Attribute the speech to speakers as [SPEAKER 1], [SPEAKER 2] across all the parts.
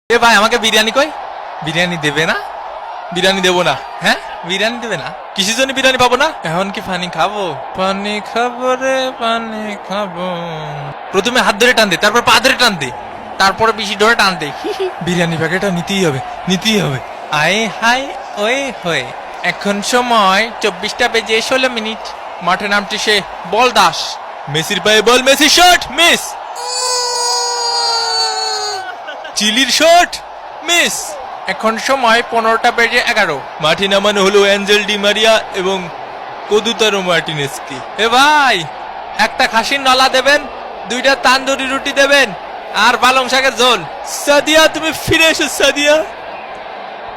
[SPEAKER 1] এ ভাই আমাকে বিরিয়ানি কই? বিরিয়ানি দেবে না? বিরিয়ানি দেবো না। হ্যাঁ বিরিয়ানি দেবে না? কিসের জন্য বিরিয়ানি পাবো না? এখন কি পানি খাবো? পানি খাবো রে পানি খাবো। প্রথমে হাত ধরে টান দে, তারপর পা ধরে টান দে, তারপরে বেশি ধরে টান দে। বিরিয়ানি প্যাকেটটা নিতেই হবে, নিতেই হবে। আয় হাই ওই হয়ে এখন সময় 24:16 মাঠে নামটি সে বল দাস। মেসির পায়ে বল, মেসি শট মিস। চিলির শট মিস। এখন সময় 15:11 মাঠে নামানো হলো অ্যাঞ্জেল ডি মারিয়া এবং কদুতারো মার্টিনেজকে। এ ভাই একটা খাসির নলা দেবেন, 2টা তান্দুরি রুটি দেবেন আর পালং শাকের ঝোল। সাদিয়া তুমি ফিরে এসো সাদিয়া।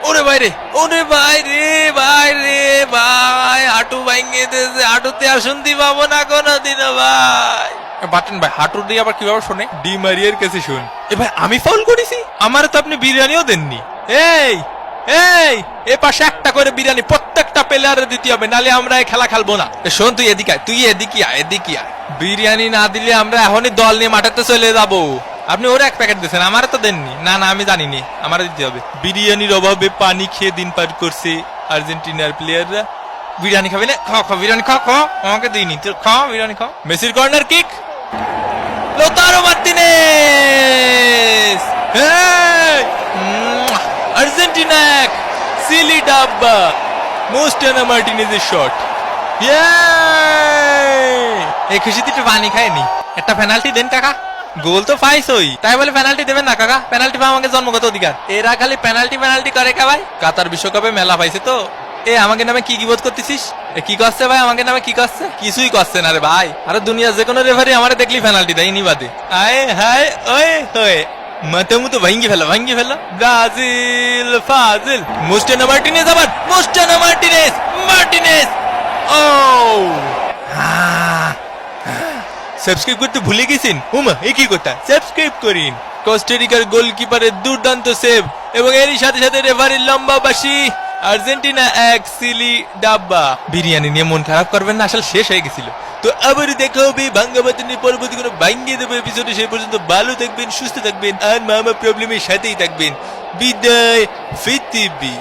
[SPEAKER 1] ওরে ভাই রে, ওরে ভাই রে, ভাই রে ভাই, হাঁটু ভাঙিয়ে দিয়েছে, হাঁটুতে আর শুনতে পাবো না কোনোদিনও ভাই। বাটেন ভাই হাঁটু দিয়ে আবার কিভাবে শোনে? ডি মারিয়ার কাছে শুন। এ ভাই আমি ফাউল করেছি? আমার তো আপনি বিরিয়ানিও দেননি। এই এই এ পাশে একটা করে বিরিয়ানি প্রত্যেকটা প্লেয়ারে দিতে হবে, নালে আমরা এই খেলা খেলবো না। শোন তুই এদিকে আয়, তুই এদিকে আয়, এদিকে আয়। বিরিয়ানি না দিলে আমরা এখনই দল নিয়ে মাঠেতে চলে যাবো। আপনি ওরা এক প্যাকেট দিয়েছেন, আমার তো দেননি। না না আমি জানিনি, আমার দিতে হবে। বিরিয়ানির অভাবে পানি খেয়ে দিন পার করছে আর্জেন্টিনার প্লেয়াররা। বিরিয়ানি খাবি না? খাও খাও বিরিয়ানি খাও, খাও আমাকে দিইনি, তোর খাও বিরিয়ানি খাও। মেসির কর্নার কিক, লোতারো মার্টিনেজ। আর্জেন্টিনা এক, সিলি ডাব্বা। মোস্টানা মার্টিনেজের শট। এই খুশিতে একটু পানি খায়নি। একটা পেনাল্টি দেন কাকা। গোল তো পাইছই, তাই বলে পেনাল্টি দেবেন না কাকা? পেনাল্টি পাওয়া আমাকে জন্মগত অধিকার। এরা খালি পেনাল্টি করে কা ভাই? কাতার বিশ্বকাপে মেলা পাইছে তো। এ আমাকে নামে কি বোধ করতেছিস? কি করছে ভাই আমাকে নামে? কি করছে? কিছুই করছে না রে ভাই। আরে দুনিয়া যে কোনো রেফারি আমারে দেখলি পেনাল্টি দেয়, ইনি বাদে। আয় হায় ওই হয়ে মাথা মুতো ভাঙ্গি ফেলা, ভাঙ্গি ফেলা। ব্রাজিল ফাজিল। মোস্টানা মার্টিনেজ, আবার মোস্টানা মার্টিনেজ, মার্টিনেজ। ও সাবস্ক্রাইব করতে ভুলে গেছেন? উমা এ কি কথা? সাবস্ক্রাইব করিন। কোস্টারিকার গোলকিপারের দুর্দান্ত সেভ এবং এরই সাথে সাথে রেফারির লম্বা বাঁশি। আর্জেন্টিনা এক, সিলি ডাব্বা। বিরিয়ানি নিয়ে মন খারাপ করবেন না, আসলে শেষ হয়ে গেছিল। তো আবার দেখা হবে ভাঙ্গা বাতিনের পরবর্তী কোনো ভাঙ্গিয়ে দেবো এপিসোডে। সেই পর্যন্ত ভালো থাকবেন, সুস্থ থাকবেন আর মামা প্রবলেমের সাথেই থাকবেন। বিদায় পৃথিবী।